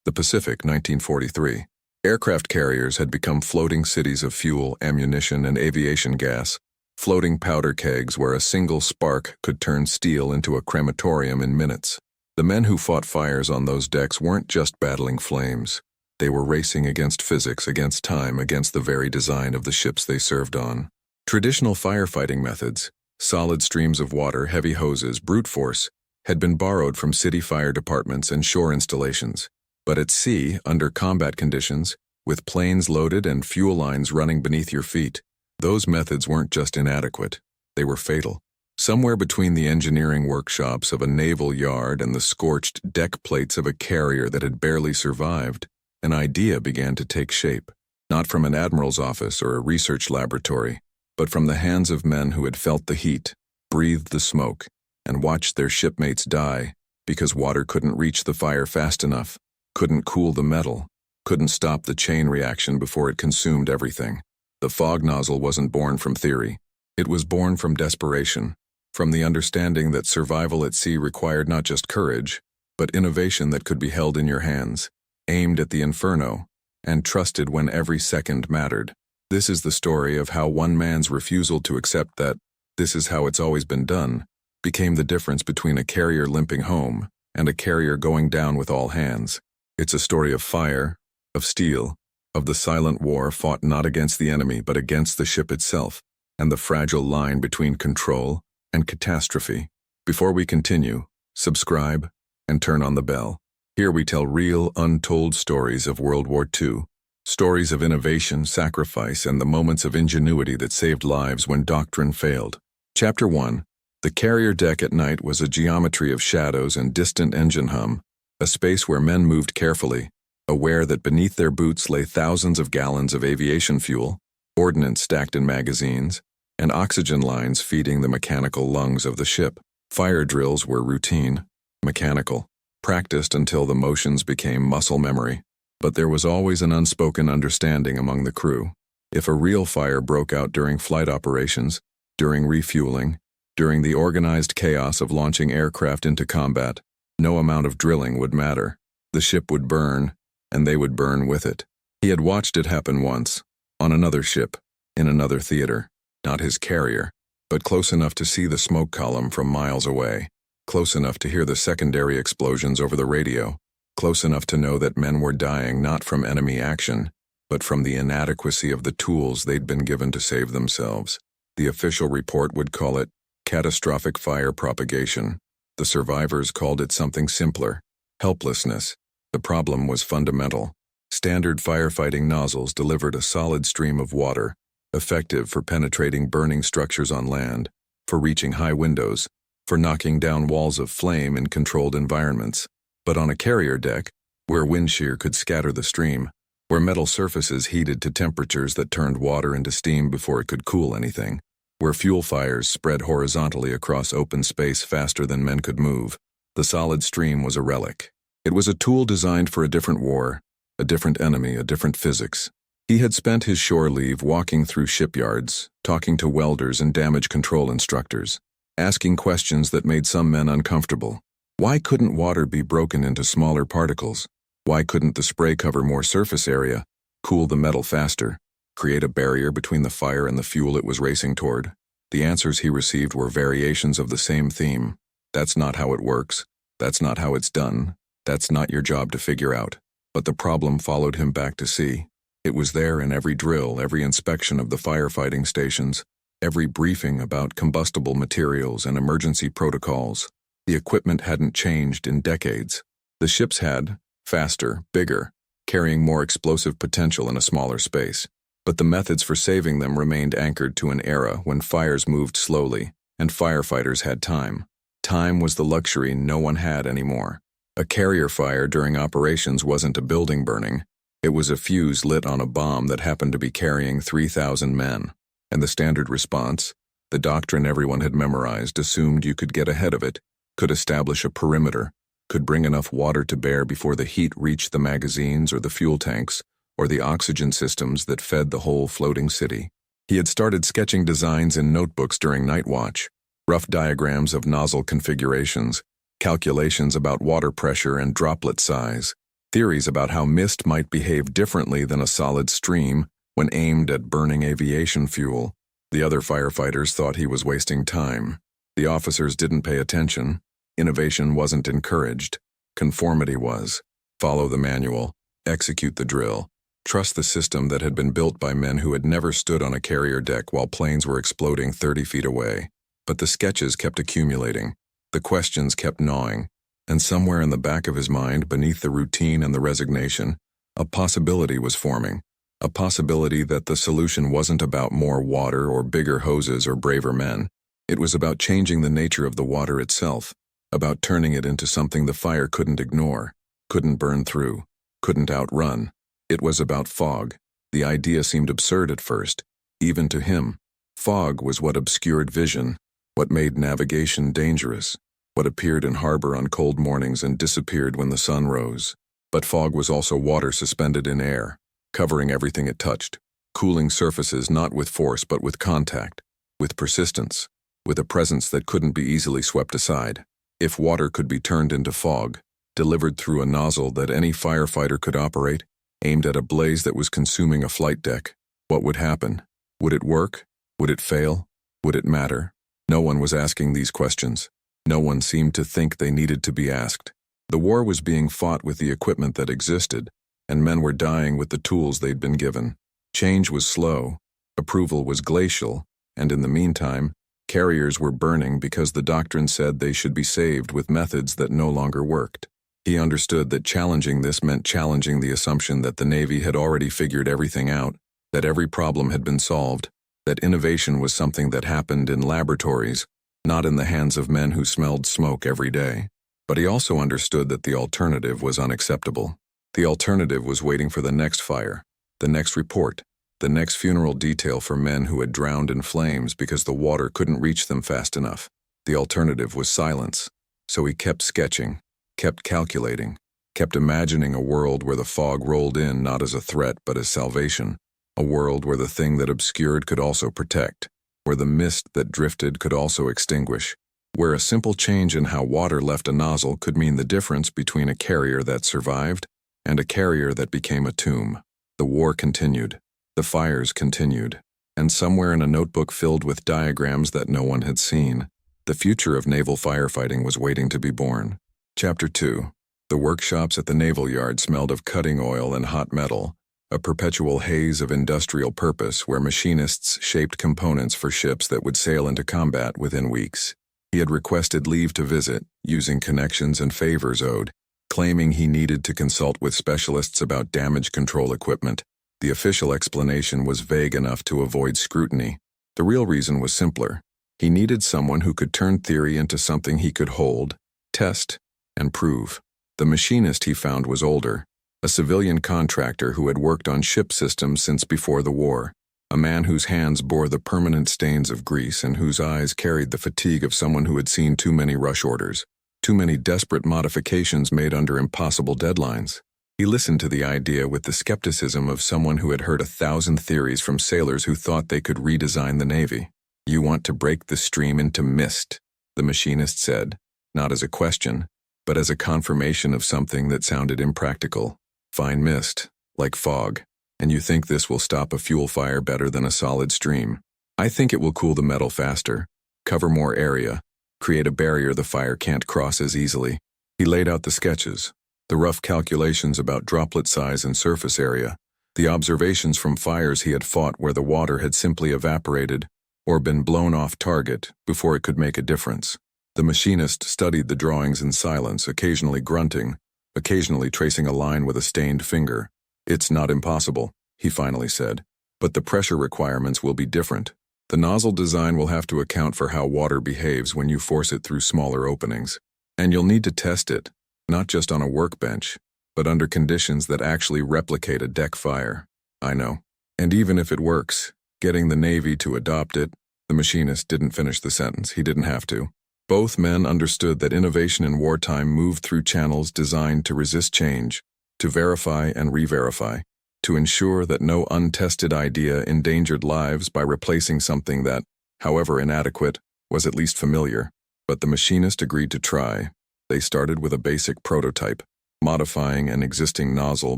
The Pacific, 1943. Aircraft carriers had become floating cities of fuel, ammunition, and aviation gas, floating powder kegs where a single spark could turn steel into a crematorium in minutes. The men who fought fires on those decks weren't just battling flames. They were racing against physics, against time, against the very design of the ships they served on. Traditional firefighting methods, solid streams of water, heavy hoses, brute force, had been borrowed from city fire departments and shore installations. But at sea, under combat conditions, with planes loaded and fuel lines running beneath your feet, those methods weren't just inadequate, they were fatal. Somewhere between the engineering workshops of a naval yard and the scorched deck plates of a carrier that had barely survived, an idea began to take shape, not from an admiral's office or a research laboratory, but from the hands of men who had felt the heat, breathed the smoke, and watched their shipmates die because water couldn't reach the fire fast enough, couldn't cool the metal, couldn't stop the chain reaction before it consumed everything. The fog nozzle wasn't born from theory. It was born from desperation, from the understanding that survival at sea required not just courage, but innovation that could be held in your hands, aimed at the inferno, and trusted when every second mattered. This is the story of how one man's refusal to accept that this is how it's always been done became the difference between a carrier limping home and a carrier going down with all hands. It's a story of fire, of steel, of the silent war fought not against the enemy but against the ship itself, and the fragile line between control and catastrophe. Before we continue, subscribe and turn on the bell. Here we tell real, untold stories of World War II, stories of innovation, sacrifice, and the moments of ingenuity that saved lives when doctrine failed. Chapter 1. The carrier deck at night was a geometry of shadows and distant engine hum, a space where men moved carefully, aware that beneath their boots lay thousands of gallons of aviation fuel, ordnance stacked in magazines, and oxygen lines feeding the mechanical lungs of the ship. Fire drills were routine, mechanical, practiced until the motions became muscle memory. But there was always an unspoken understanding among the crew. If a real fire broke out during flight operations, during refueling, during the organized chaos of launching aircraft into combat, no amount of drilling would matter. The ship would burn, and they would burn with it. He had watched it happen once, on another ship, in another theater. Not his carrier, but close enough to see the smoke column from miles away, close enough to hear the secondary explosions over the radio, close enough to know that men were dying not from enemy action, but from the inadequacy of the tools they'd been given to save themselves. The official report would call it catastrophic fire propagation. The survivors called it something simpler, helplessness. The problem was fundamental. Standard firefighting nozzles delivered a solid stream of water, effective for penetrating burning structures on land, for reaching high windows, for knocking down walls of flame in controlled environments. But on a carrier deck, where wind shear could scatter the stream, where metal surfaces heated to temperatures that turned water into steam before it could cool anything, where fuel fires spread horizontally across open space faster than men could move, the solid stream was a relic. It was a tool designed for a different war, a different enemy, a different physics. He had spent his shore leave walking through shipyards, talking to welders and damage control instructors, asking questions that made some men uncomfortable. Why couldn't water be broken into smaller particles? Why couldn't the spray cover more surface area, cool the metal faster, create a barrier between the fire and the fuel it was racing toward? The answers he received were variations of the same theme. That's not how it works. That's not how it's done. That's not your job to figure out. But the problem followed him back to sea. It was there in every drill, every inspection of the firefighting stations, every briefing about combustible materials and emergency protocols. The equipment hadn't changed in decades. The ships had, faster, bigger, carrying more explosive potential in a smaller space. But the methods for saving them remained anchored to an era when fires moved slowly and firefighters had time. Time was the luxury no one had anymore. A carrier fire during operations wasn't a building burning. It was a fuse lit on a bomb that happened to be carrying 3,000 men. And the standard response, the doctrine everyone had memorized, assumed you could get ahead of it, could establish a perimeter, could bring enough water to bear before the heat reached the magazines or the fuel tanks, or the oxygen systems that fed the whole floating city. He had started sketching designs in notebooks during night watch, rough diagrams of nozzle configurations, calculations about water pressure and droplet size. Theories about how mist might behave differently than a solid stream when aimed at burning aviation fuel. The other firefighters thought he was wasting time. The officers didn't pay attention. Innovation wasn't encouraged. Conformity was. Follow the manual. Execute the drill. Trust the system that had been built by men who had never stood on a carrier deck while planes were exploding 30 feet away. But the sketches kept accumulating. The questions kept gnawing. And somewhere in the back of his mind, beneath the routine and the resignation, a possibility was forming. A possibility that the solution wasn't about more water or bigger hoses or braver men. It was about changing the nature of the water itself, about turning it into something the fire couldn't ignore, couldn't burn through, couldn't outrun. It was about fog. The idea seemed absurd at first, even to him. Fog was what obscured vision, what made navigation dangerous, what appeared in harbor on cold mornings and disappeared when the sun rose. But fog was also water suspended in air, covering everything it touched, cooling surfaces not with force but with contact, with persistence, with a presence that couldn't be easily swept aside. If water could be turned into fog, delivered through a nozzle that any firefighter could operate, aimed at a blaze that was consuming a flight deck, what would happen? Would it work? Would it fail? Would it matter? No one was asking these questions. No one seemed to think they needed to be asked. The war was being fought with the equipment that existed, and men were dying with the tools they'd been given. Change was slow, approval was glacial, and in the meantime, carriers were burning because the doctrine said they should be saved with methods that no longer worked. He understood that challenging this meant challenging the assumption that the Navy had already figured everything out, that every problem had been solved, that innovation was something that happened in laboratories, not in the hands of men who smelled smoke every day. But he also understood that the alternative was unacceptable. The alternative was waiting for the next fire, the next report, the next funeral detail for men who had drowned in flames because the water couldn't reach them fast enough. The alternative was silence. So he kept sketching, kept calculating, kept imagining a world where the fog rolled in not as a threat but as salvation, a world where the thing that obscured could also protect, where the mist that drifted could also extinguish, where a simple change in how water left a nozzle could mean the difference between a carrier that survived and a carrier that became a tomb. The war continued. The fires continued. And somewhere in a notebook filled with diagrams that no one had seen, the future of naval firefighting was waiting to be born. Chapter 2. The workshops at the naval yard smelled of cutting oil and hot metal, a perpetual haze of industrial purpose where machinists shaped components for ships that would sail into combat within weeks. He had requested leave to visit, using connections and favors owed, claiming he needed to consult with specialists about damage control equipment. The official explanation was vague enough to avoid scrutiny. The real reason was simpler. He needed someone who could turn theory into something he could hold, test, and prove. The machinist he found was older, a civilian contractor who had worked on ship systems since before the war, a man whose hands bore the permanent stains of grease and whose eyes carried the fatigue of someone who had seen too many rush orders, too many desperate modifications made under impossible deadlines. He listened to the idea with the skepticism of someone who had heard 1,000 theories from sailors who thought they could redesign the Navy. "You want to break the stream into mist," the machinist said, not as a question, but as a confirmation of something that sounded impractical. "Fine mist, like fog. And you think this will stop a fuel fire better than a solid stream? I think it will cool the metal faster, cover more area, create a barrier the fire can't cross as easily." He laid out the sketches, the rough calculations about droplet size and surface area, the observations from fires he had fought where the water had simply evaporated or been blown off target before it could make a difference. The machinist studied the drawings in silence, occasionally grunting, occasionally tracing a line with a stained finger. "It's not impossible," he finally said, "but the pressure requirements will be different. The nozzle design will have to account for how water behaves when you force it through smaller openings. And you'll need to test it, not just on a workbench, but under conditions that actually replicate a deck fire." "I know. And even if it works, getting the Navy to adopt it—" The machinist didn't finish the sentence. He didn't have to. Both men understood that innovation in wartime moved through channels designed to resist change, to verify and re-verify, to ensure that no untested idea endangered lives by replacing something that, however inadequate, was at least familiar. But the machinist agreed to try. They started with a basic prototype, modifying an existing nozzle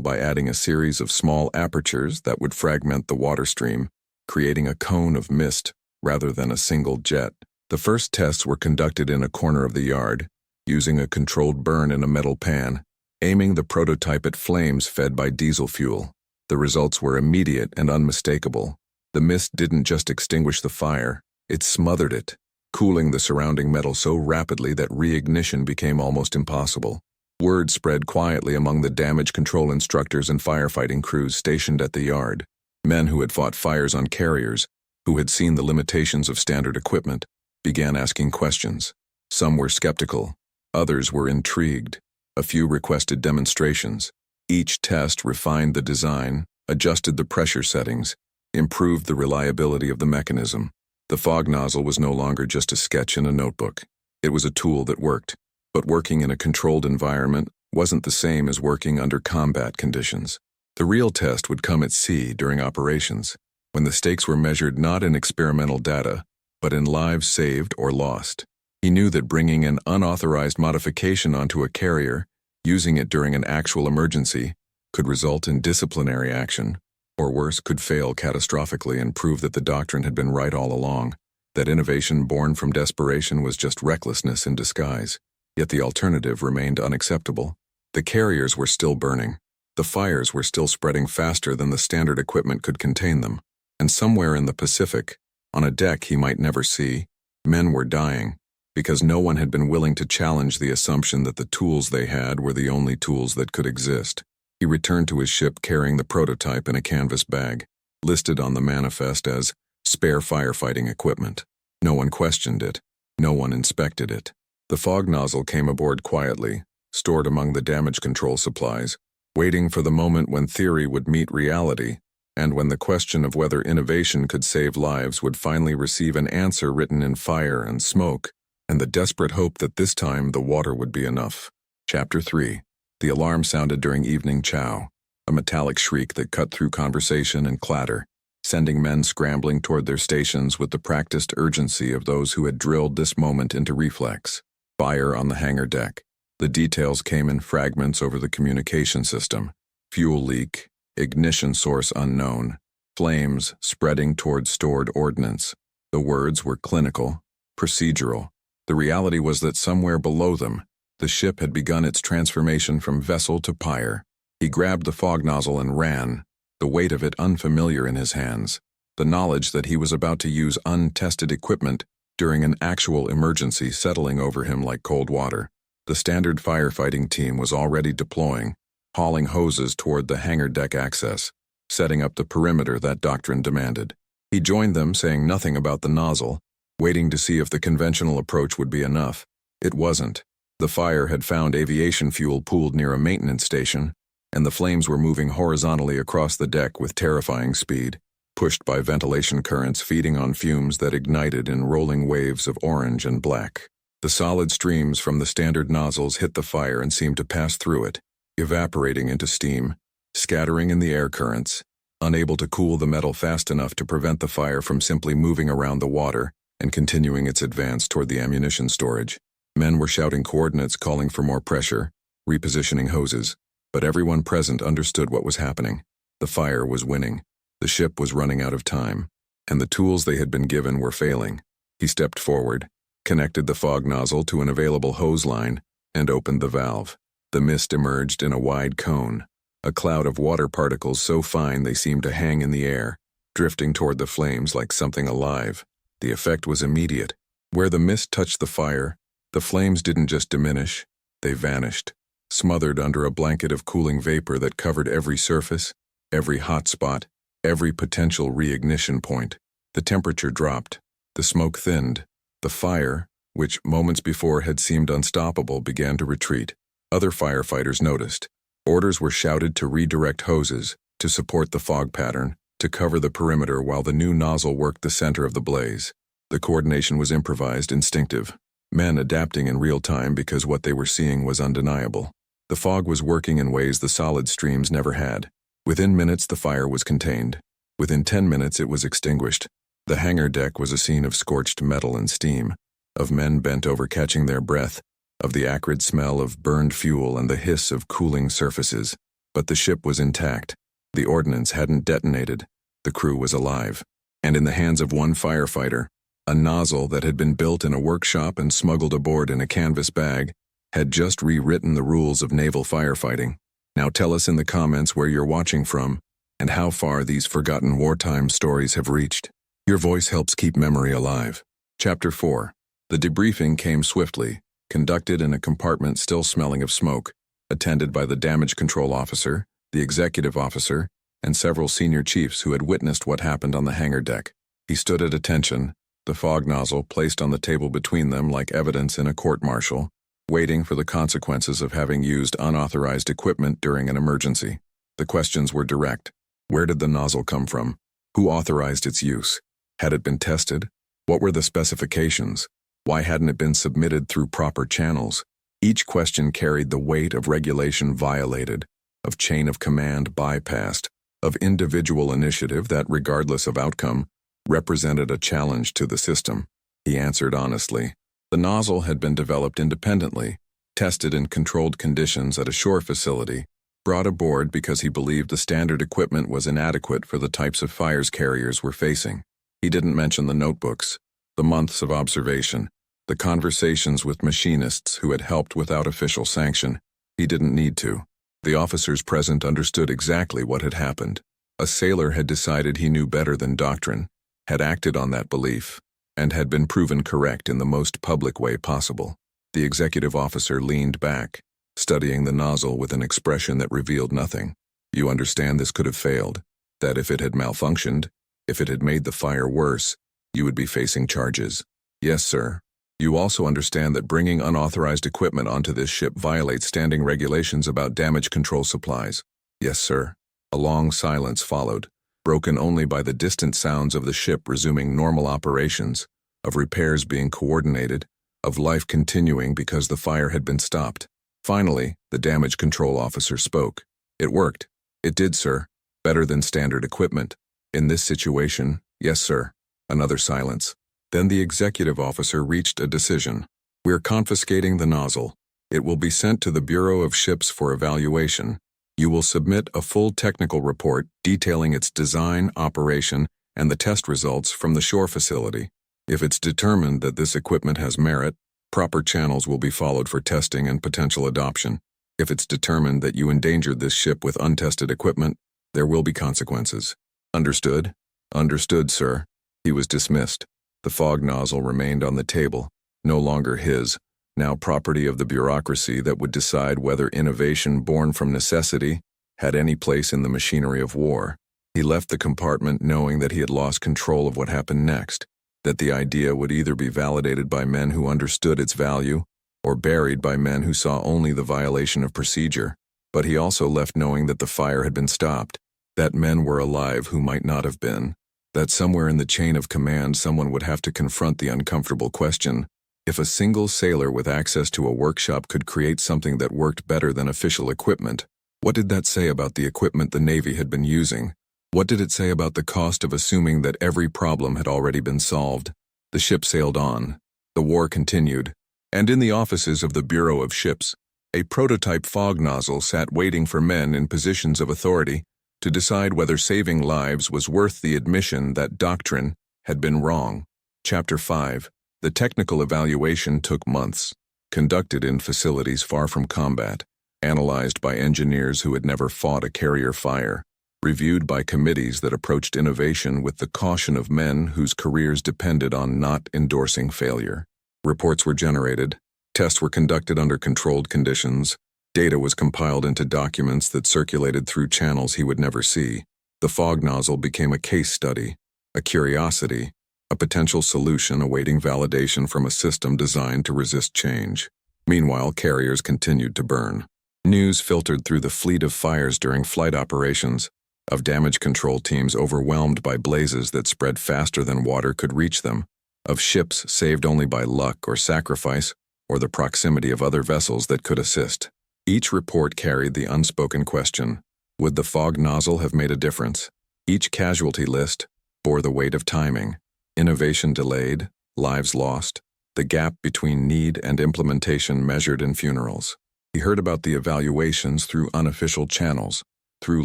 by adding a series of small apertures that would fragment the water stream, creating a cone of mist rather than a single jet. The first tests were conducted in a corner of the yard, using a controlled burn in a metal pan, aiming the prototype at flames fed by diesel fuel. The results were immediate and unmistakable. The mist didn't just extinguish the fire, it smothered it, cooling the surrounding metal so rapidly that reignition became almost impossible. Word spread quietly among the damage control instructors and firefighting crews stationed at the yard. Men who had fought fires on carriers, who had seen the limitations of standard equipment, began asking questions. Some were skeptical, others were intrigued. A few requested demonstrations. Each test refined the design, adjusted the pressure settings, improved the reliability of the mechanism. The fog nozzle was no longer just a sketch in a notebook. It was a tool that worked. But working in a controlled environment wasn't the same as working under combat conditions. The real test would come at sea during operations, when the stakes were measured not in experimental data, but in lives saved or lost. He knew that bringing an unauthorized modification onto a carrier, using it during an actual emergency, could result in disciplinary action, or worse, could fail catastrophically and prove that the doctrine had been right all along, that innovation born from desperation was just recklessness in disguise. Yet the alternative remained unacceptable. The carriers were still burning. The fires were still spreading faster than the standard equipment could contain them. And somewhere in the Pacific, on a deck he might never see, men were dying, because no one had been willing to challenge the assumption that the tools they had were the only tools that could exist. He returned to his ship carrying the prototype in a canvas bag, listed on the manifest as spare firefighting equipment. No one questioned it. No one inspected it. The fog nozzle came aboard quietly, stored among the damage control supplies, waiting for the moment when theory would meet reality, and when the question of whether innovation could save lives would finally receive an answer written in fire and smoke, and the desperate hope that this time the water would be enough. Chapter 3. The alarm sounded during evening chow, a metallic shriek that cut through conversation and clatter, sending men scrambling toward their stations with the practiced urgency of those who had drilled this moment into reflex. Fire on the hangar deck. The details came in fragments over the communication system. Fuel leak, ignition source unknown, flames spreading toward stored ordnance. The words were clinical, procedural. The reality was that somewhere below them, the ship had begun its transformation from vessel to pyre. He grabbed the fog nozzle and ran, the weight of it unfamiliar in his hands. The knowledge that he was about to use untested equipment during an actual emergency settling over him like cold water. The standard firefighting team was already deploying, hauling hoses toward the hangar deck access, setting up the perimeter that doctrine demanded. He joined them, saying nothing about the nozzle, waiting to see if the conventional approach would be enough. It wasn't. The fire had found aviation fuel pooled near a maintenance station, and the flames were moving horizontally across the deck with terrifying speed, pushed by ventilation currents feeding on fumes that ignited in rolling waves of orange and black. The solid streams from the standard nozzles hit the fire and seemed to pass through it, evaporating into steam, scattering in the air currents, unable to cool the metal fast enough to prevent the fire from simply moving around the water and continuing its advance toward the ammunition storage. Men were shouting coordinates, calling for more pressure, repositioning hoses, but everyone present understood what was happening. The fire was winning. The ship was running out of time, and the tools they had been given were failing. He stepped forward, connected the fog nozzle to an available hose line, and opened the valve. The mist emerged in a wide cone, a cloud of water particles so fine they seemed to hang in the air, drifting toward the flames like something alive. The effect was immediate. Where the mist touched the fire, the flames didn't just diminish, they vanished, smothered under a blanket of cooling vapor that covered every surface, every hot spot, every potential reignition point. The temperature dropped, the smoke thinned. The fire, which moments before had seemed unstoppable, began to retreat. Other firefighters noticed. Orders were shouted to redirect hoses, to support the fog pattern, to cover the perimeter while the new nozzle worked the center of the blaze. The coordination was improvised, instinctive. Men adapting in real time because what they were seeing was undeniable. The fog was working in ways the solid streams never had. Within minutes the fire was contained. Within 10 minutes it was extinguished. The hangar deck was a scene of scorched metal and steam, of men bent over catching their breath, of the acrid smell of burned fuel and the hiss of cooling surfaces. But the ship was intact. The ordnance hadn't detonated. The crew was alive. And in the hands of one firefighter, a nozzle that had been built in a workshop and smuggled aboard in a canvas bag had just rewritten the rules of naval firefighting. Now tell us in the comments where you're watching from and how far these forgotten wartime stories have reached. Your voice helps keep memory alive. Chapter 4. The debriefing came swiftly, conducted in a compartment still smelling of smoke, attended by the damage control officer, the executive officer, and several senior chiefs who had witnessed what happened on the hangar deck. He stood at attention, the fog nozzle placed on the table between them like evidence in a court-martial, waiting for the consequences of having used unauthorized equipment during an emergency. The questions were direct. Where did the nozzle come from? Who authorized its use? Had it been tested? What were the specifications? Why hadn't it been submitted through proper channels? Each question carried the weight of regulation violated, of chain of command bypassed, of individual initiative that, regardless of outcome, represented a challenge to the system. He answered honestly. The nozzle had been developed independently, tested in controlled conditions at a shore facility, brought aboard because he believed the standard equipment was inadequate for the types of fires carriers were facing. He didn't mention the notebooks, the months of observation, the conversations with machinists who had helped without official sanction. He didn't need to. The officers present understood exactly what had happened. A sailor had decided he knew better than doctrine, had acted on that belief, and had been proven correct in the most public way possible. The executive officer leaned back, studying the nozzle with an expression that revealed nothing. You understand this could have failed, that if it had malfunctioned, if it had made the fire worse, you would be facing charges. Yes, sir. You also understand that bringing unauthorized equipment onto this ship violates standing regulations about damage control supplies. Yes, sir. A long silence followed, broken only by the distant sounds of the ship resuming normal operations, of repairs being coordinated, of life continuing because the fire had been stopped. Finally, the damage control officer spoke. It worked. It did, sir. Better than standard equipment. In this situation, yes, sir. Another silence. Then the executive officer reached a decision. We're confiscating the nozzle. It will be sent to the Bureau of Ships for evaluation. You will submit a full technical report detailing its design, operation, and the test results from the shore facility. If it's determined that this equipment has merit, proper channels will be followed for testing and potential adoption. If it's determined that you endangered this ship with untested equipment, there will be consequences. Understood? Understood, sir. He was dismissed. The fog nozzle remained on the table, no longer his, now property of the bureaucracy that would decide whether innovation born from necessity had any place in the machinery of war. He left the compartment knowing that he had lost control of what happened next, that the idea would either be validated by men who understood its value or buried by men who saw only the violation of procedure. But he also left knowing that the fire had been stopped, that men were alive who might not have been, that somewhere in the chain of command someone would have to confront the uncomfortable question, if a single sailor with access to a workshop could create something that worked better than official equipment, what did that say about the equipment the Navy had been using? What did it say about the cost of assuming that every problem had already been solved? The ship sailed on. The war continued. And in the offices of the Bureau of Ships, a prototype fog nozzle sat waiting for men in positions of authority to decide whether saving lives was worth the admission that doctrine had been wrong. Chapter 5. The technical evaluation took months, conducted in facilities far from combat, analyzed by engineers who had never fought a carrier fire, reviewed by committees that approached innovation with the caution of men whose careers depended on not endorsing failure. Reports were generated, tests were conducted under controlled conditions, data was compiled into documents that circulated through channels he would never see. The fog nozzle became a case study, a curiosity, a potential solution awaiting validation from a system designed to resist change. Meanwhile, carriers continued to burn. News filtered through the fleet of fires during flight operations, of damage control teams overwhelmed by blazes that spread faster than water could reach them, of ships saved only by luck or sacrifice, or the proximity of other vessels that could assist. Each report carried the unspoken question, would the fog nozzle have made a difference? Each casualty list bore the weight of timing, innovation delayed, lives lost, the gap between need and implementation measured in funerals. He heard about the evaluations through unofficial channels, through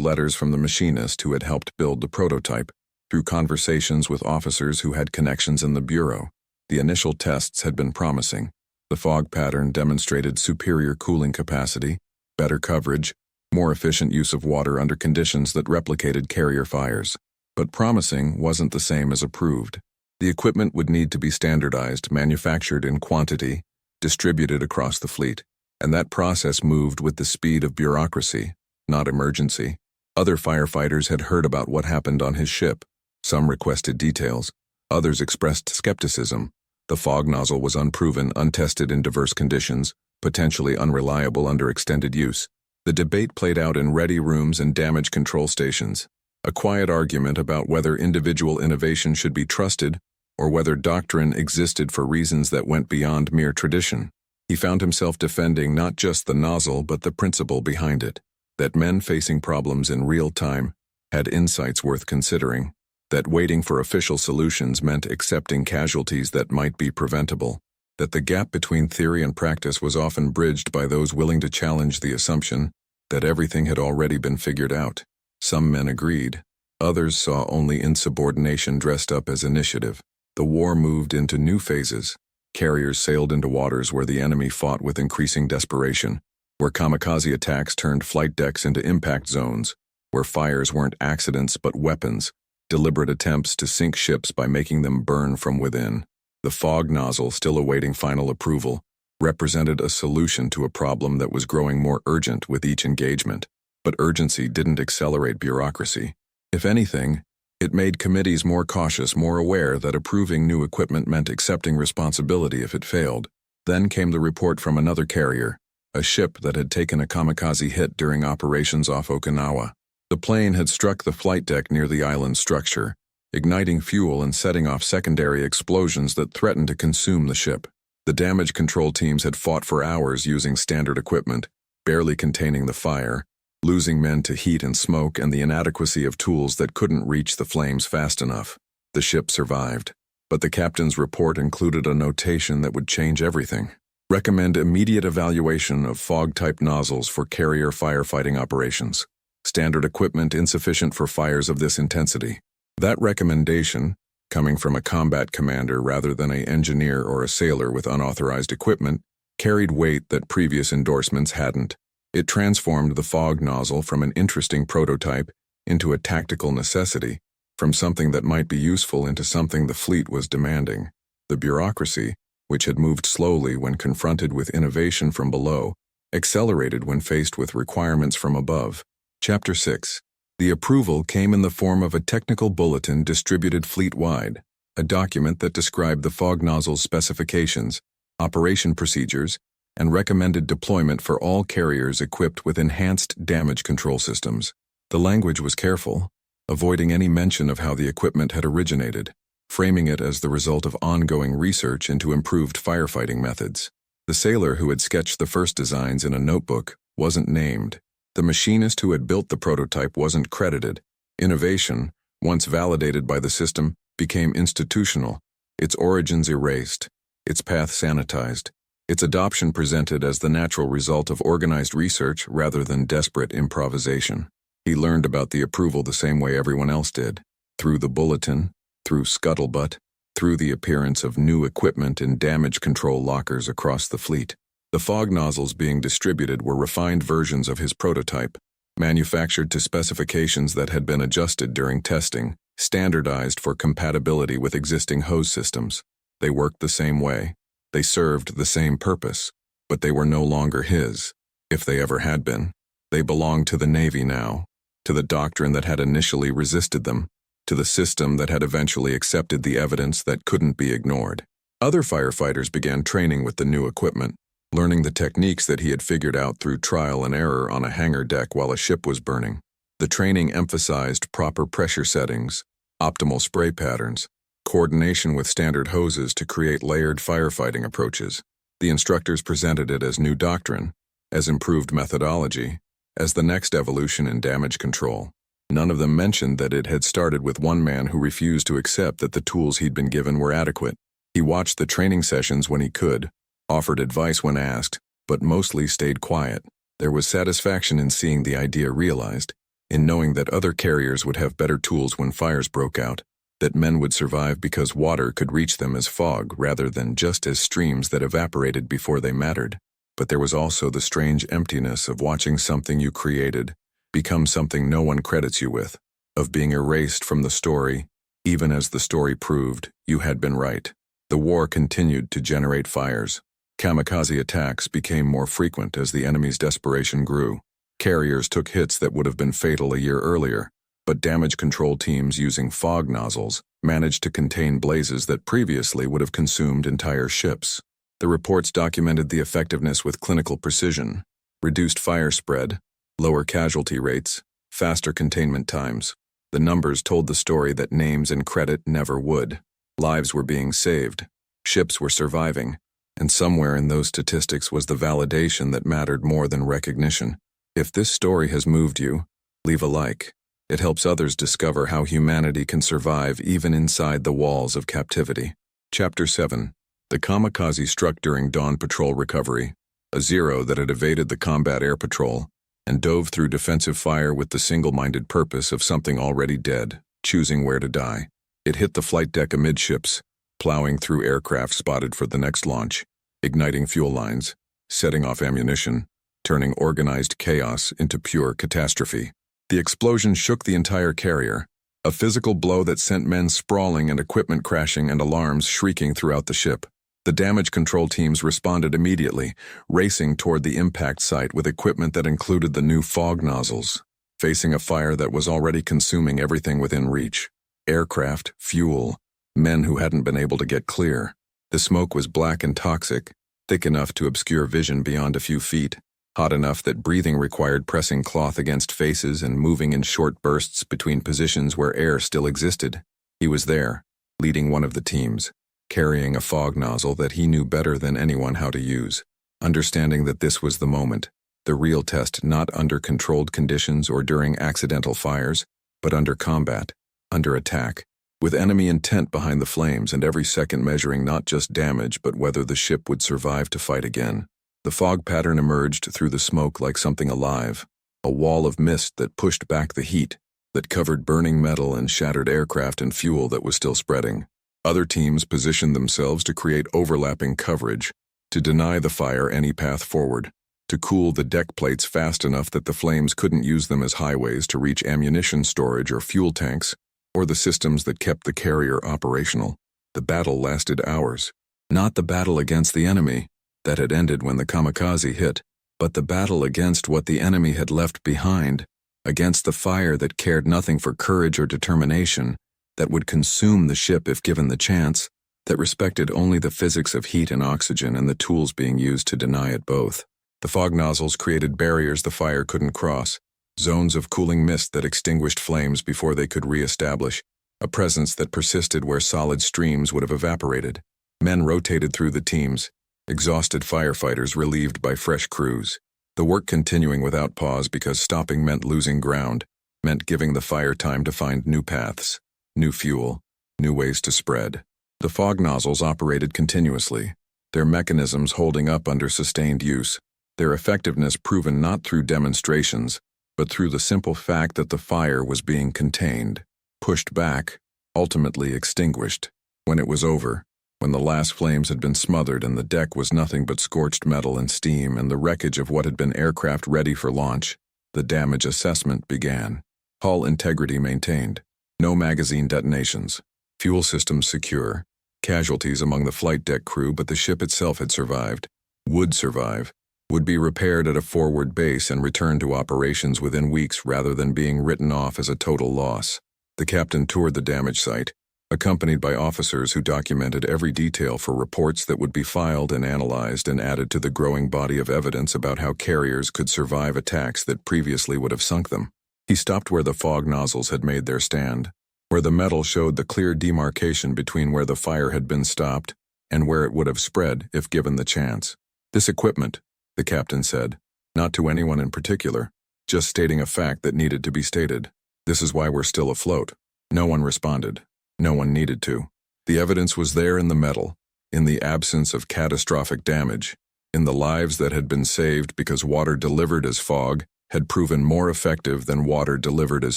letters from the machinist who had helped build the prototype, through conversations with officers who had connections in the bureau. The initial tests had been promising. The fog pattern demonstrated superior cooling capacity, better coverage, more efficient use of water under conditions that replicated carrier fires. But promising wasn't the same as approved. The equipment would need to be standardized, manufactured in quantity, distributed across the fleet, and that process moved with the speed of bureaucracy, not emergency. Other firefighters had heard about what happened on his ship. Some requested details. Others expressed skepticism. The fog nozzle was unproven, untested in diverse conditions, potentially unreliable under extended use. The debate played out in ready rooms and damage control stations. A quiet argument about whether individual innovation should be trusted or whether doctrine existed for reasons that went beyond mere tradition. He found himself defending not just the nozzle but the principle behind it, that men facing problems in real time had insights worth considering, that waiting for official solutions meant accepting casualties that might be preventable, that the gap between theory and practice was often bridged by those willing to challenge the assumption that everything had already been figured out. Some men agreed. Others saw only insubordination dressed up as initiative. The war moved into new phases. Carriers sailed into waters where the enemy fought with increasing desperation, where kamikaze attacks turned flight decks into impact zones, where fires weren't accidents but weapons, deliberate attempts to sink ships by making them burn from within. The fog nozzle, still awaiting final approval, represented a solution to a problem that was growing more urgent with each engagement. But urgency didn't accelerate bureaucracy. If anything, it made committees more cautious, more aware that approving new equipment meant accepting responsibility if it failed. Then came the report from another carrier, a ship that had taken a kamikaze hit during operations off Okinawa. The plane had struck the flight deck near the island's structure, igniting fuel and setting off secondary explosions that threatened to consume the ship. The damage control teams had fought for hours using standard equipment, barely containing the fire, losing men to heat and smoke and the inadequacy of tools that couldn't reach the flames fast enough. The ship survived, but the captain's report included a notation that would change everything. Recommend immediate evaluation of fog-type nozzles for carrier firefighting operations. Standard equipment insufficient for fires of this intensity. That recommendation, coming from a combat commander rather than an engineer or a sailor with unauthorized equipment, carried weight that previous endorsements hadn't. It transformed the fog nozzle from an interesting prototype into a tactical necessity, from something that might be useful into something the fleet was demanding. The bureaucracy, which had moved slowly when confronted with innovation from below, accelerated when faced with requirements from above. Chapter 6. The approval came in the form of a technical bulletin distributed fleet-wide, a document that described the fog nozzle's specifications, operation procedures, and recommended deployment for all carriers equipped with enhanced damage control systems. The language was careful, avoiding any mention of how the equipment had originated, framing it as the result of ongoing research into improved firefighting methods. The sailor who had sketched the first designs in a notebook wasn't named. The machinist who had built the prototype wasn't credited. Innovation, once validated by the system, became institutional, its origins erased, its path sanitized, its adoption presented as the natural result of organized research rather than desperate improvisation. He learned about the approval the same way everyone else did, through the bulletin, through scuttlebutt, through the appearance of new equipment in damage control lockers across the fleet. The fog nozzles being distributed were refined versions of his prototype, manufactured to specifications that had been adjusted during testing, standardized for compatibility with existing hose systems. They worked the same way. They served the same purpose, but they were no longer his, if they ever had been. They belonged to the Navy now, to the doctrine that had initially resisted them, to the system that had eventually accepted the evidence that couldn't be ignored. Other firefighters began training with the new equipment, learning the techniques that he had figured out through trial and error on a hangar deck while a ship was burning. The training emphasized proper pressure settings, optimal spray patterns, coordination with standard hoses to create layered firefighting approaches. The instructors presented it as new doctrine, as improved methodology, as the next evolution in damage control. None of them mentioned that it had started with one man who refused to accept that the tools he'd been given were adequate. He watched the training sessions when he could, offered advice when asked, but mostly stayed quiet. There was satisfaction in seeing the idea realized, in knowing that other carriers would have better tools when fires broke out, that men would survive because water could reach them as fog rather than just as streams that evaporated before they mattered. But there was also the strange emptiness of watching something you created become something no one credits you with, of being erased from the story, even as the story proved you had been right. The war continued to generate fires. Kamikaze attacks became more frequent as the enemy's desperation grew. Carriers took hits that would have been fatal a year earlier, but damage control teams using fog nozzles managed to contain blazes that previously would have consumed entire ships. The reports documented the effectiveness with clinical precision: reduced fire spread, lower casualty rates, faster containment times. The numbers told the story that names and credit never would. Lives were being saved, ships were surviving, and somewhere in those statistics was the validation that mattered more than recognition. If this story has moved you, leave a like. It helps others discover how humanity can survive even inside the walls of captivity. Chapter 7. The kamikaze struck during dawn patrol recovery, a Zero that had evaded the combat air patrol, and dove through defensive fire with the single-minded purpose of something already dead, choosing where to die. It hit the flight deck amidships, plowing through aircraft spotted for the next launch, igniting fuel lines, setting off ammunition, turning organized chaos into pure catastrophe. The explosion shook the entire carrier, a physical blow that sent men sprawling and equipment crashing and alarms shrieking throughout the ship. The damage control teams responded immediately, racing toward the impact site with equipment that included the new fog nozzles, facing a fire that was already consuming everything within reach: aircraft, fuel, men who hadn't been able to get clear. The smoke was black and toxic, thick enough to obscure vision beyond a few feet, hot enough that breathing required pressing cloth against faces and moving in short bursts between positions where air still existed. He was there, leading one of the teams, carrying a fog nozzle that he knew better than anyone how to use, understanding that this was the moment, the real test, not under controlled conditions or during accidental fires, but under combat, under attack, with enemy intent behind the flames and every second measuring not just damage but whether the ship would survive to fight again. The fog pattern emerged through the smoke like something alive, a wall of mist that pushed back the heat, that covered burning metal and shattered aircraft and fuel that was still spreading. Other teams positioned themselves to create overlapping coverage, to deny the fire any path forward, to cool the deck plates fast enough that the flames couldn't use them as highways to reach ammunition storage or fuel tanks, or the systems that kept the carrier operational. The battle lasted hours. Not the battle against the enemy, that had ended when the kamikaze hit, but the battle against what the enemy had left behind, against the fire that cared nothing for courage or determination, that would consume the ship if given the chance, that respected only the physics of heat and oxygen and the tools being used to deny it both. The fog nozzles created barriers the fire couldn't cross, zones of cooling mist that extinguished flames before they could re-establish, a presence that persisted where solid streams would have evaporated. Men rotated through the teams, exhausted firefighters relieved by fresh crews, the work continuing without pause because stopping meant losing ground, meant giving the fire time to find new paths, new fuel, new ways to spread. The fog nozzles operated continuously, their mechanisms holding up under sustained use, their effectiveness proven not through demonstrations, but through the simple fact that the fire was being contained, pushed back, ultimately extinguished. When it was over, when the last flames had been smothered and the deck was nothing but scorched metal and steam and the wreckage of what had been aircraft ready for launch, the damage assessment began. Hull integrity maintained. No magazine detonations. Fuel systems secure. Casualties among the flight deck crew, but the ship itself had survived. Would survive. Would be repaired at a forward base and returned to operations within weeks rather than being written off as a total loss. The captain toured the damage site, accompanied by officers who documented every detail for reports that would be filed and analyzed and added to the growing body of evidence about how carriers could survive attacks that previously would have sunk them. He stopped where the fog nozzles had made their stand, where the metal showed the clear demarcation between where the fire had been stopped and where it would have spread if given the chance. This equipment, the captain said, not to anyone in particular, just stating a fact that needed to be stated. This is why we're still afloat. No one responded. No one needed to. The evidence was there in the metal, in the absence of catastrophic damage, in the lives that had been saved because water delivered as fog had proven more effective than water delivered as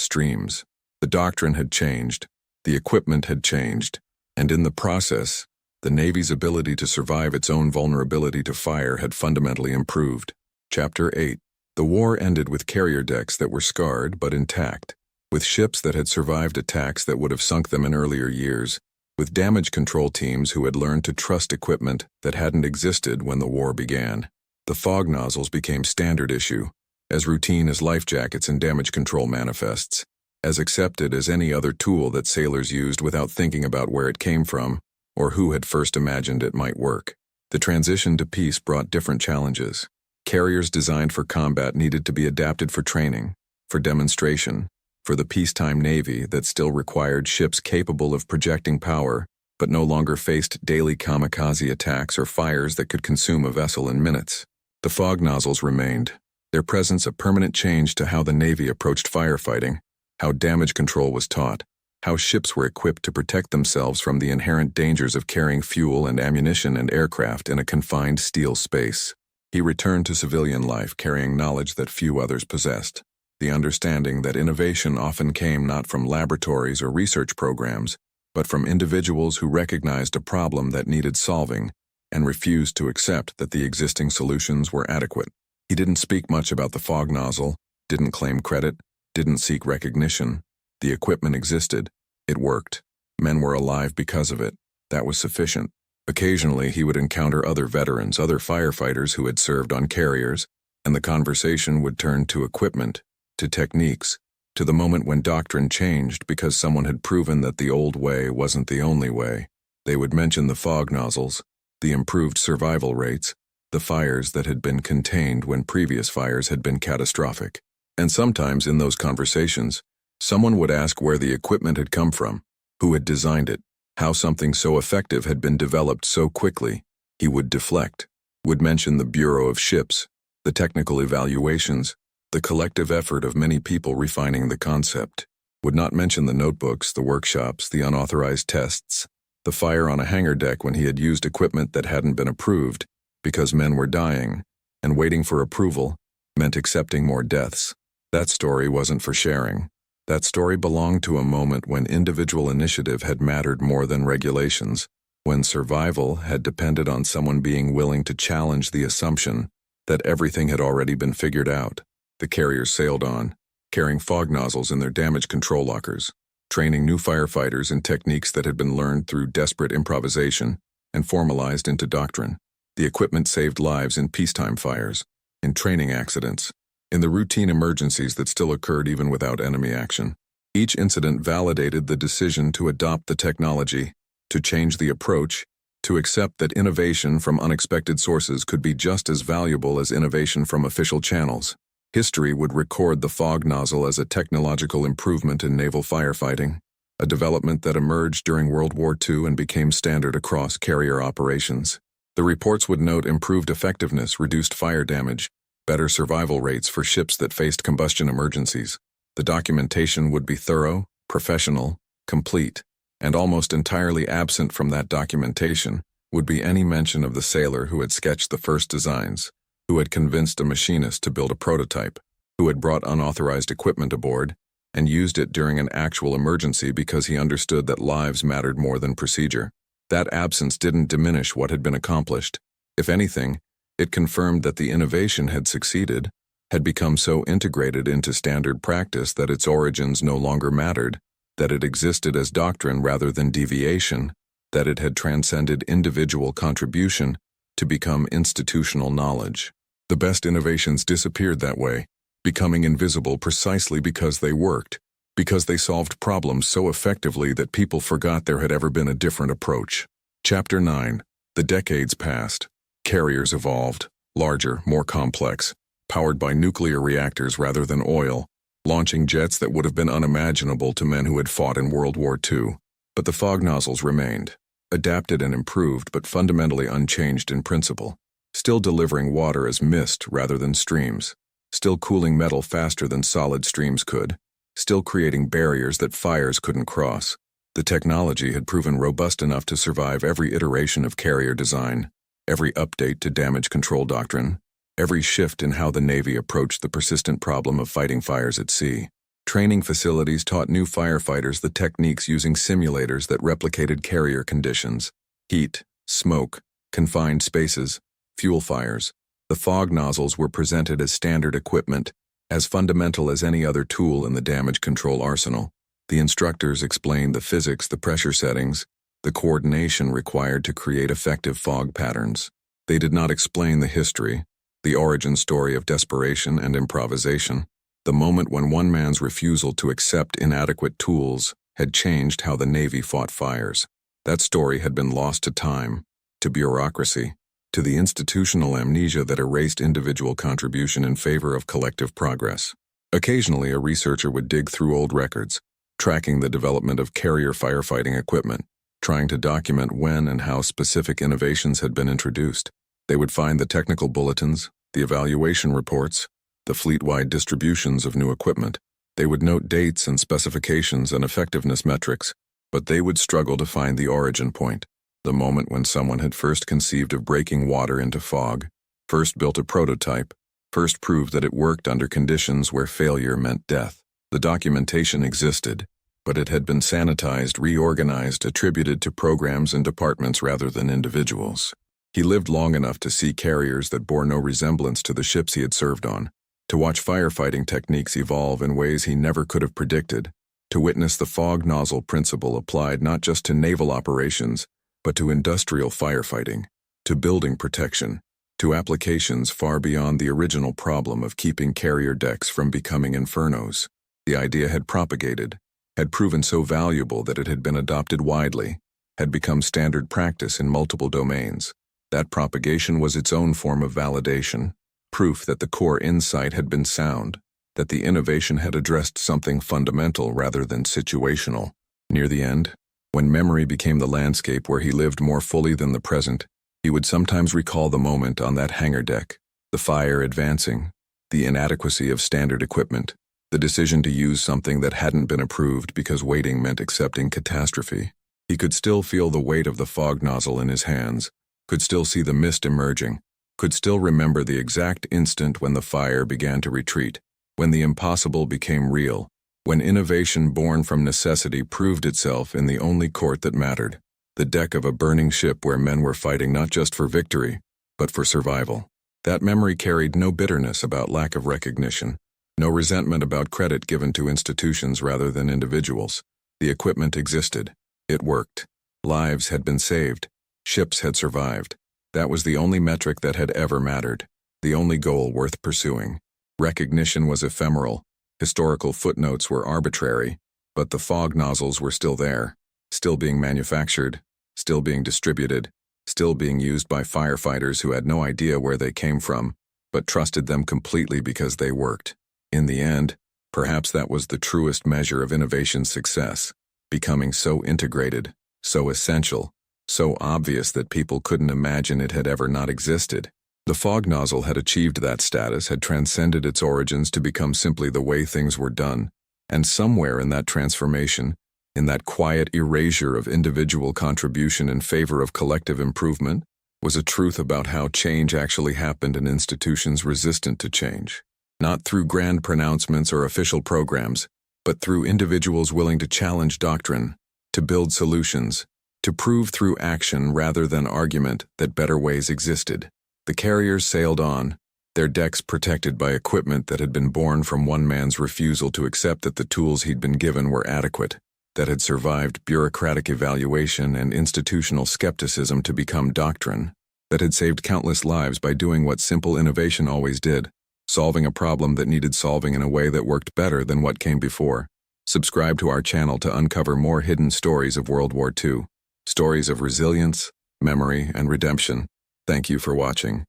streams. The doctrine had changed, the equipment had changed, and in the process, the Navy's ability to survive its own vulnerability to fire had fundamentally improved. Chapter 8. The war ended with carrier decks that were scarred but intact, with ships that had survived attacks that would have sunk them in earlier years, with damage control teams who had learned to trust equipment that hadn't existed when the war began. The fog nozzles became standard issue, as routine as life jackets and damage control manifests, as accepted as any other tool that sailors used without thinking about where it came from or who had first imagined it might work. The transition to peace brought different challenges. Carriers designed for combat needed to be adapted for training, for demonstration, for the peacetime Navy that still required ships capable of projecting power, but no longer faced daily kamikaze attacks or fires that could consume a vessel in minutes. The fog nozzles remained, their presence a permanent change to how the Navy approached firefighting, how damage control was taught, how ships were equipped to protect themselves from the inherent dangers of carrying fuel and ammunition and aircraft in a confined steel space. He returned to civilian life carrying knowledge that few others possessed, the understanding that innovation often came not from laboratories or research programs, but from individuals who recognized a problem that needed solving and refused to accept that the existing solutions were adequate. He didn't speak much about the fog nozzle, didn't claim credit, didn't seek recognition. The equipment existed. It worked. Men were alive because of it. That was sufficient. Occasionally, he would encounter other veterans, other firefighters who had served on carriers, and the conversation would turn to equipment, to techniques, to the moment when doctrine changed because someone had proven that the old way wasn't the only way. They would mention the fog nozzles, the improved survival rates, the fires that had been contained when previous fires had been catastrophic. And sometimes in those conversations, someone would ask where the equipment had come from, who had designed it, how something so effective had been developed so quickly. He would deflect, would mention the Bureau of Ships, the technical evaluations, the collective effort of many people refining the concept, would not mention the notebooks, the workshops, the unauthorized tests, the fire on a hangar deck when he had used equipment that hadn't been approved because men were dying, and waiting for approval meant accepting more deaths. That story wasn't for sharing. That story belonged to a moment when individual initiative had mattered more than regulations, when survival had depended on someone being willing to challenge the assumption that everything had already been figured out. The carriers sailed on, carrying fog nozzles in their damage control lockers, training new firefighters in techniques that had been learned through desperate improvisation and formalized into doctrine. The equipment saved lives in peacetime fires, in training accidents, in the routine emergencies that still occurred even without enemy action. Each incident validated the decision to adopt the technology, to change the approach, to accept that innovation from unexpected sources could be just as valuable as innovation from official channels. History would record the fog nozzle as a technological improvement in naval firefighting, a development that emerged during World War II and became standard across carrier operations. The reports would note improved effectiveness, reduced fire damage, better survival rates for ships that faced combustion emergencies. The documentation would be thorough, professional, complete, and almost entirely absent from that documentation would be any mention of the sailor who had sketched the first designs, who had convinced a machinist to build a prototype, who had brought unauthorized equipment aboard and used it during an actual emergency because he understood that lives mattered more than procedure. That absence didn't diminish what had been accomplished. If anything, it confirmed that the innovation had succeeded, had become so integrated into standard practice that its origins no longer mattered, that it existed as doctrine rather than deviation, that it had transcended individual contribution to become institutional knowledge. The best innovations disappeared that way, becoming invisible precisely because they worked, because they solved problems so effectively that people forgot there had ever been a different approach. Chapter 9. The decades passed. Carriers evolved, larger, more complex, powered by nuclear reactors rather than oil, launching jets that would have been unimaginable to men who had fought in World War II. But the fog nozzles remained, adapted and improved but fundamentally unchanged in principle, still delivering water as mist rather than streams, still cooling metal faster than solid streams could, still creating barriers that fires couldn't cross, The technology had proven robust enough to survive every iteration of carrier design, every update to damage control doctrine, every shift in how the Navy approached the persistent problem of fighting fires at sea. Training facilities taught new firefighters the techniques using simulators that replicated carrier conditions: heat, smoke, confined spaces, fuel fires. The fog nozzles were presented as standard equipment, as fundamental as any other tool in the damage control arsenal. The instructors explained the physics, the pressure settings, the coordination required to create effective fog patterns. They did not explain the history, the origin story of desperation and improvisation. The moment when one man's refusal to accept inadequate tools had changed how the Navy fought fires. That story had been lost to time, to bureaucracy, to the institutional amnesia that erased individual contribution in favor of collective progress. Occasionally, a researcher would dig through old records, tracking the development of carrier firefighting equipment, trying to document when and how specific innovations had been introduced. They would find the technical bulletins, the evaluation reports, the fleet-wide distributions of new equipment. They would note dates and specifications and effectiveness metrics, but they would struggle to find the origin point, the moment when someone had first conceived of breaking water into fog, first built a prototype, first proved that it worked under conditions where failure meant death. The documentation existed, but it had been sanitized, reorganized, attributed to programs and departments rather than individuals. He lived long enough to see carriers that bore no resemblance to the ships he had served on, to watch firefighting techniques evolve in ways he never could have predicted, to witness the fog nozzle principle applied not just to naval operations, but to industrial firefighting, to building protection, to applications far beyond the original problem of keeping carrier decks from becoming infernos. The idea had propagated, had proven so valuable that it had been adopted widely, had become standard practice in multiple domains. That propagation was its own form of validation, proof that the core insight had been sound, that the innovation had addressed something fundamental rather than situational. Near the end, when memory became the landscape where he lived more fully than the present, he would sometimes recall the moment on that hangar deck, the fire advancing, the inadequacy of standard equipment, the decision to use something that hadn't been approved because waiting meant accepting catastrophe. He could still feel the weight of the fog nozzle in his hands, could still see the mist emerging, could still remember the exact instant when the fire began to retreat, when the impossible became real, when innovation born from necessity proved itself in the only court that mattered, the deck of a burning ship where men were fighting not just for victory, but for survival. That memory carried no bitterness about lack of recognition, no resentment about credit given to institutions rather than individuals. The equipment existed. It worked. Lives had been saved. Ships had survived. That was the only metric that had ever mattered, the only goal worth pursuing. Recognition was ephemeral. Historical footnotes were arbitrary, but the fog nozzles were still there, still being manufactured, still being distributed, still being used by firefighters who had no idea where they came from, but trusted them completely because they worked. In the end, perhaps that was the truest measure of innovation's success, becoming so integrated, so essential, so obvious that people couldn't imagine it had ever not existed. The fog nozzle had achieved that status, had transcended its origins to become simply the way things were done, and somewhere in that transformation, in that quiet erasure of individual contribution in favor of collective improvement, was a truth about how change actually happened in institutions resistant to change. Not through grand pronouncements or official programs, but through individuals willing to challenge doctrine, to build solutions, to prove through action rather than argument that better ways existed. The carriers sailed on, their decks protected by equipment that had been born from one man's refusal to accept that the tools he'd been given were adequate, that had survived bureaucratic evaluation and institutional skepticism to become doctrine, that had saved countless lives by doing what simple innovation always did, solving a problem that needed solving in a way that worked better than what came before. Subscribe to our channel to uncover more hidden stories of World War II, stories of resilience, memory, and redemption. Thank you for watching.